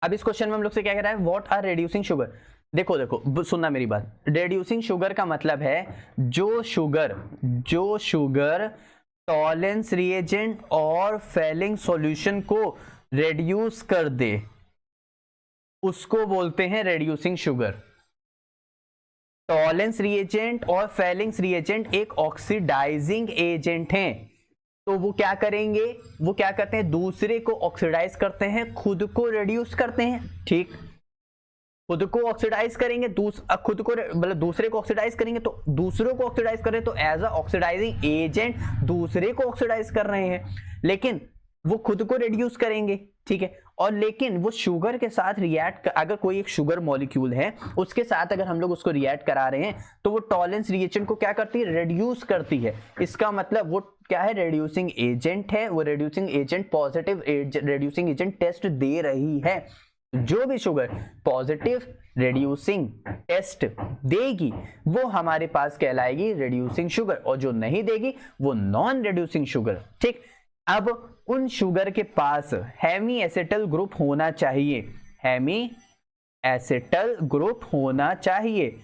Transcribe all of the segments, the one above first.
अब इस क्वेश्चन में हम लोग से क्या कह रहा है, व्हाट आर रिड्यूसिंग शुगर। देखो देखो सुनना मेरी बात, रिड्यूसिंग शुगर का मतलब है जो शुगर टॉलेंस रिएजेंट और फेलिंग सॉल्यूशन को रिड्यूस कर दे उसको बोलते हैं रिड्यूसिंग शुगर। टॉलेंस रिएजेंट और फेलिंग्स रिएजेंट एक ऑक्सीडाइजिंग एजेंट हैं, तो वो क्या करेंगे, वो क्या करते हैं, दूसरे को ऑक्सीडाइज करते हैं, खुद को रिड्यूस करते हैं। ठीक, खुद को ऑक्सीडाइज करेंगे, खुद को मतलब दूसरे को ऑक्सीडाइज करेंगे, तो दूसरों को ऑक्सीडाइज करें तो एज अ ऑक्सीडाइजिंग एजेंट दूसरे को ऑक्सीडाइज कर रहे हैं, लेकिन वो खुद को रिड्यूस करेंगे। ठीक है, और लेकिन वो शुगर के साथ रिएक्ट, अगर कोई एक शुगर मॉलिक्यूल है उसके साथ अगर हम लोग उसको रिएक्ट करा रहे हैं तो वो टॉलेंस रिएक्शन को क्या करती है, रिड्यूस करती है। इसका मतलब वो क्या है, रिड्यूसिंग एजेंट है, वो reducing agent positive reducing agent test दे रही है। जो भी शुगर पॉजिटिव रिड्यूसिंग टेस्ट देगी वो हमारे पास कहलाएगी रिड्यूसिंग शुगर, और जो नहीं देगी वो नॉन रिड्यूसिंग शुगर। ठीक, अब उन शुगर के पास हेमी एसिटल ग्रुप होना चाहिए, हेमी एसिटल ग्रुप होना चाहिए।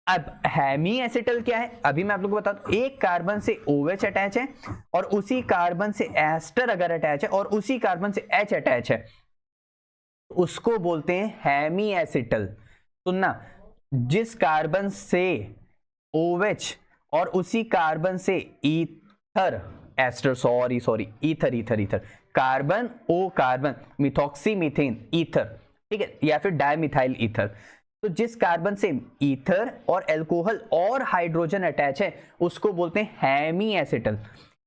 अब हेमी एसिटल क्या है, अभी मैं आप लोगों को बता दूं, एक कार्बन से OH अटैच है और उसी कार्बन से एस्टर अगर अटैच है और उसी कार्बन से H अटैच है, उसको बोलते हैं हेमी एसिटल। सुनना, जिस कार्बन से OH और उसी कार्बन से ether ester sorry ether carbon O carbon methoxy methane ether, ठीक है, या फिर डायमिथाइल ईथर। तो जिस कार्बन से ईथर और अल्कोहल और हाइड्रोजन अटैच है उसको बोलते हैं हेमी एसिटल।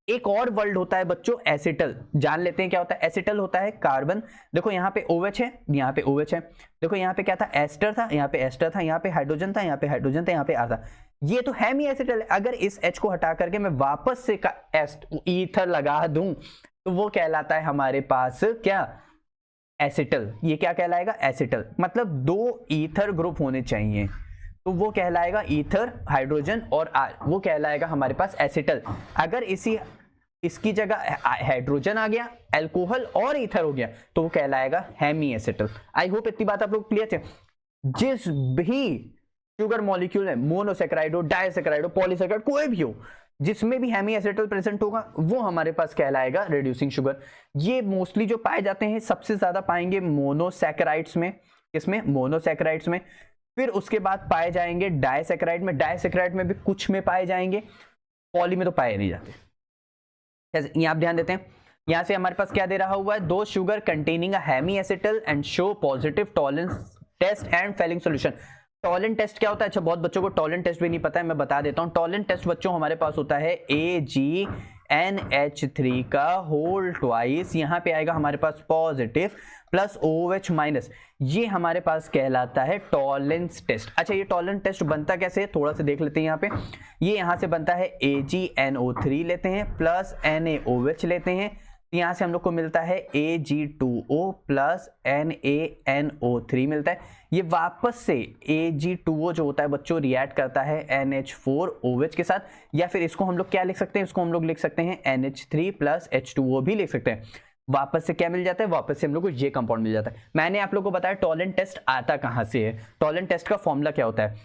एक और वर्ड होता है बच्चों एसिटल, जान लेते हैं क्या होता है। एसिटल होता है कार्बन, देखो यहाँ पे OH है, यहाँ पे OH है, देखो यहाँ पे क्या था, एस्टर था, यहाँ पे एस्टर था, यहाँ पे हाइड्रोजन था, यहाँ पे हाइड्रोजन था, यहाँ पे R था, ये तो हेमी एसिटल है। अगर इस H को हटा करके मैं वापस से ईथर लगा दूं तो वो कहलाता है हमारे पास क्या, एसिटल। ये क्या कहलाएगा, एसिटल। मतलब दो ईथर ग्रुप होने चाहिए तो वो कहलाएगा ईथर हाइड्रोजन और R, वो कहलाएगा हमारे पास एसिटल। अगर इसकी जगह हाइड्रोजन आ गया, अल्कोहल और ईथर हो गया तो वो कहलाएगा हेमी एसिटल। आई होप इतनी बात आप लोग क्लियर थे। जिस भी शुगर मॉलिक्यूल है, मोनोसेक्राइड हो, डाइसेक्राइड हो, पॉलीसेक्राइड, कोई भी हो, जिसमें भी हेमी एसिटल प्रेजेंट होगा वो हमारे पास कहलाएगा रिड्यूसिंग शुगर। ये मोस्टली जो पाए जाते हैं सबसे ज्यादा पाएंगे मोनोसेक्राइड्स में, इसमें मोनोसेक्राइड्स में, फिर उसके बाद पाए जाएंगे डाइसेक्राइड में, डाइसेक्राइड में भी कुछ में पाए जाएंगे, पॉली में तो पाए नहीं जाते। यहां आप ध्यान देते हैं, यहां से हमारे पास क्या दे रहा हुआ है, दो sugar containing a hemiacetal and show positive Tollens test and Fehling solution. Tollens test क्या होता है, अच्छा बहुत बच्चों को टॉलेंट टेस्ट भी नहीं पता है, मैं बता देता हूं। टॉलेंट टेस्ट बच्चों हमारे पास होता है AgNH3 का होल ट्वाइस, यहां पे आएगा हमारे पास पॉजिटिव प्लस OH माइनस, ये हमारे पास कहलाता है टॉलेंस टेस्ट। अच्छा ये टॉलेंट टेस्ट बनता कैसे है, थोड़ा सा देख लेते हैं। यहाँ पे ये यहां से बनता है AgNO3 लेते हैं प्लस NaOH लेते हैं, यहां से हम लोग को मिलता है Ag2O प्लस NaNO3 मिलता है। ये वापस से Ag2O जो होता है बच्चों रिएक्ट करता है NH4OH के साथ, या फिर इसको हम लोग क्या लिख सकते हैं, इसको हम लोग लिख सकते हैं NH3 प्लस H2O भी लिख सकते हैं। वापस से क्या मिल जाता है, वापस से हम लोग को ये कंपाउंड मिल जाता है। मैंने आप लोग को बताया टॉलेंट टेस्ट आता कहां से है, टॉलेंट टेस्ट का फॉर्मूला क्या होता है,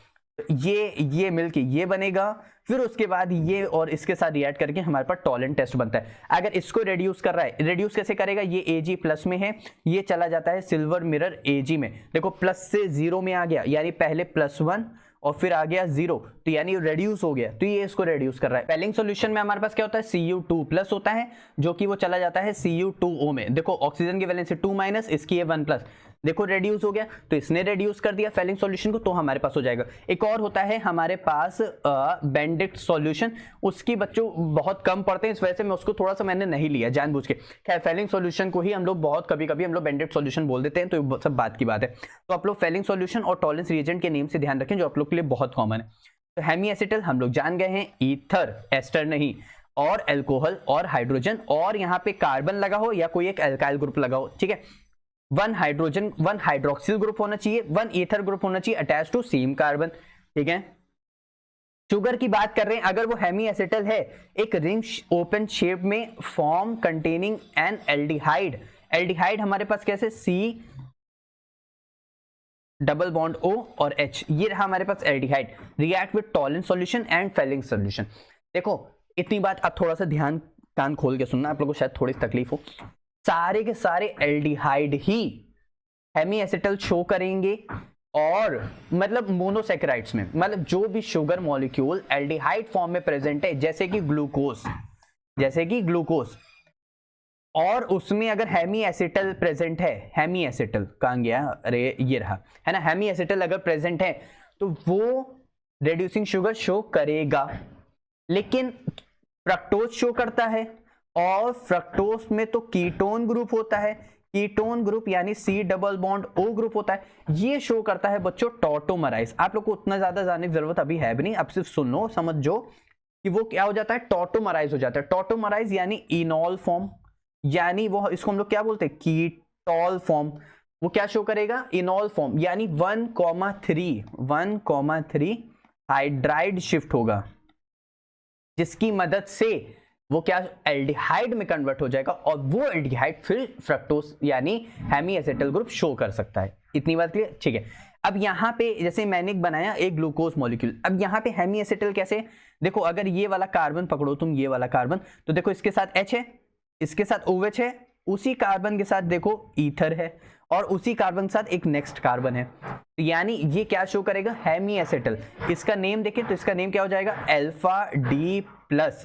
ये मिलके ये बनेगा, फिर उसके बाद ये और इसके साथ रिएक्ट करके हमारे पास टॉलेंट टेस्ट बनता है। अगर इसको रिड्यूस कर रहा है, रिड्यूस कैसे करेगा, ये Ag प्लस में है, ये चला जाता है सिल्वर मिरर Ag में, देखो प्लस से 0 में आ गया, यानी पहले +1 और फिर आ गया 0, तो यानी रेड्यूस हो गया, तो ये इसको रेड्यूस कर रहा है। फेलिंग सॉल्यूशन में हमारे पास क्या होता है, Cu2 प्लस होता है, जो कि वो चला जाता है Cu2O में, देखो ऑक्सीजन की वैलेंसी 2 माइनस, इसकी है 1 प्लस, देखो रेड्यूस हो गया, तो इसने रेड्यूस कर दिया फेलिंग सॉल्यूशन को, तो हमारे पास हो जाएगा। एक और होता है हमारे पास बेंडिक्ट सॉल्यूशन, उसकी बच्चों बहुत कम पढ़ते हैं, इस वजह से मैं उसको थोड़ा सा मैंने नहीं लिया जानबूझ के। खैर फेलिंग सॉल्यूशन को ही हम लोग बहुत कभी कभी हम लोग बेंडिक्ट सॉल्यूशन बोल देते हैं, तो सब बात की बात है। तो आप लोग फेलिंग सॉल्यूशन और टॉलेंस रिएजेंट के नेम से ध्यान रखें, जो आप लोग के लिए बहुत कॉमन है। तो हेमी एसिटल हम लोग जान गए हैं, ईथर एस्टर नहीं, और अल्कोहल और हाइड्रोजन, और यहाँ पे कार्बन लगा हो या कोई एक अल्काइल ग्रुप लगा हो, ठीक है, 1 हाइड्रोजन 1 हाइड्रोक्सिल ग्रुप होना चाहिए, 1 ईथर ग्रुप होना चाहिए अटैच टू सेम कार्बन, ठीक है। शुगर की बात कर रहे हैं, अगर वो हेमी एसिटल है, एक रिंग ओपन शेप में form containing an aldehyde, aldehyde हमारे पास कैसे डबल बॉन्ड O और H, ये रहा हमारे पास aldehyde, react with Tollens solution and Fehling solution. देखो इतनी बात आप थोड़ा सा ध्यान कान खोल के सुनना, आप लोगों को शायद थोड़ी तकलीफ हो। सारे के सारे एल्डिहाइड ही हेमी एसिटल शो करेंगे, और मतलब मोनोसैकेराइड्स में, मतलब जो भी शुगर मॉलिक्यूल एल्डिहाइड फॉर्म में प्रेजेंट है, जैसे कि ग्लूकोज, और उसमें अगर हेमी एसिटल प्रेजेंट है, हेमी एसिटल कहां गया, अरे ये रहा, है ना, हेमी एसिटल अगर प्रेजेंट है तो वो रिड्यूसिंग शुगर शो करेगा। लेकिन फ्रक्टोज शो करता है, और फ्रक्टोज में तो कीटोन ग्रुप होता है, कीटोन ग्रुप यानी C double bond O group होता है, ये शो करता है बच्चों टॉटोमराइज। आप लोग को उतना ज्यादा जानने की जरूरत अभी है भी नहीं, अब सिर्फ सुनो समझो कि वो क्या हो जाता है, टॉटोमराइज हो जाता है। टॉटोमराइज यानी इनॉल फॉर्म, यानी वो इसको हम लोग क्या बोलते हैं, कीटोल फॉर्म। वो क्या शो करेगा, इनॉल फॉर्म, यानी 1,3 हाइड्राइड शिफ्ट होगा, जिसकी मदद से वो क्या एल्डिहाइड में कन्वर्ट हो जाएगा, और वो एल्डिहाइड फिर फ्रक्टोज यानी हेमी एसिटल ग्रुप शो कर सकता है। इतनी बात क्लियर, ठीक है। अब यहाँ पे जैसे मैंने बनाया एक ग्लूकोज मॉलिक्यूल, अब यहाँ पे हेमी एसिटल कैसे, देखो अगर ये वाला कार्बन पकड़ो तुम, ये वाला कार्बन, तो देखो इसके साथ H है, इसके साथ OH है, उसी कार्बन के साथ देखो ईथर है, और उसी कार्बन के साथ एक नेक्स्ट कार्बन है, यानी ये क्या शो करेगा, हेमी एसिटल। इसका नेम देखें तो इसका नेम क्या हो जाएगा, अल्फा D प्लस,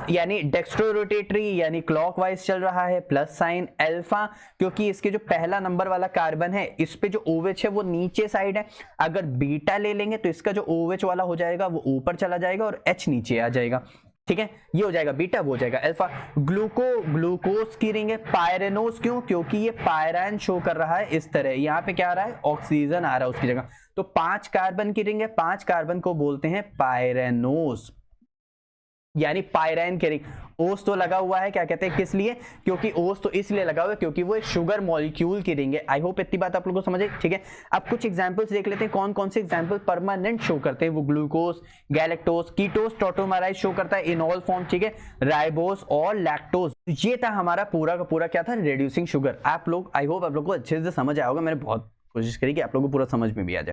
यानी डेक्स्ट्रोरोटेटरी यानी क्लॉकवाइज चल रहा है, प्लस साइन अल्फा, क्योंकि इसके जो पहला नंबर वाला कार्बन है इस पे जो OH है वो नीचे साइड है। अगर बीटा ले लेंगे तो इसका जो OH वाला हो जाएगा वो ऊपर चला जाएगा और H नीचे आ जाएगा, ठीक है, ये हो जाएगा बीटा, वो हो जाएगा अल्फा। ग्लूकोज की रिंग है, पायरेनोज क्यों, क्योंकि ये पायरान शो कर रहा है इस तरह, यहाँ पे क्या आ रहा है, ऑक्सीजन आ रहा है उसकी जगह, तो 5 कार्बन की रिंग है, 5 कार्बन को बोलते हैं पायरेनोज, यानी पायरैन की रिंग। ओस तो लगा हुआ है, क्या कहते हैं, किस लिए, क्योंकि ओस तो इसलिए लगा हुआ है क्योंकि वो एक शुगर मॉलिक्यूल की रिंग है। आई होप इतनी बात आप लोगों को समझ आई, ठीक है। अब कुछ एग्जांपल्स देख लेते हैं, कौन कौन से एग्जांपल परमानेंट शो करते हैं, वो ग्लूकोज, गैलेक्टोज, कीटोज, टॉटोमराइज शो करता है इनॉल फॉर्म, ठीक है, राइबोस और लैक्टोज। ये था हमारा पूरा का पूरा क्या था, रिड्यूसिंग शुगर। आप लोग, आई होप आप लोग को अच्छे से समझ आया होगा, मैंने बहुत कोशिश करी कि आप लोगों को पूरा समझ में भी आ जाए।